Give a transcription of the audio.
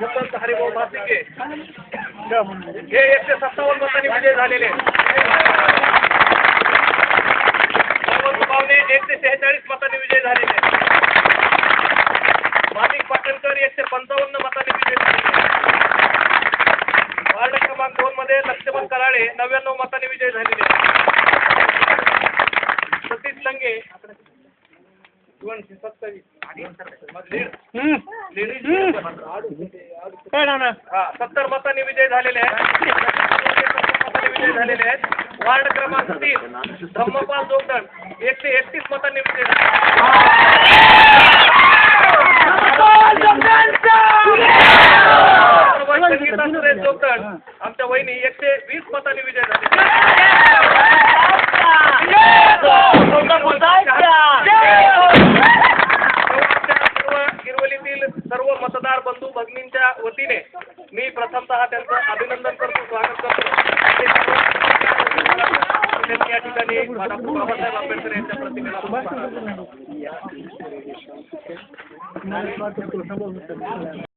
भूपत हरिभाऊ भासिके हे 157 मतांनी विजय झालेले. पावणे 146 मतांनी विजय झालेले. माणिक पाटणकर 155 मतांनी विजय झालेले. वार्ड क्रमांक 2 मध्ये लक्ष्मण कराळे 99 मतांनी विजय झालेले. सतीश लंगे 27 70 मतांनी विजय झालेले आहेत. विजय झालेले आहेत. वार्ड क्रमांक 3 धम्मपाल जोगदंड 131 मतांनी विजय जोगदंड आमच्या वहिनी 120 मतांनी विजय झाले. हिरवलीतील सर्व मतदार बंधू भगिनींच्या वतीने मी प्रथमतः त्यांचं अभिनंदन करतो, स्वागत करतो. या ठिकाणी डॉक्टर बाबासाहेब आंबेडकर यांच्या प्रतिमेला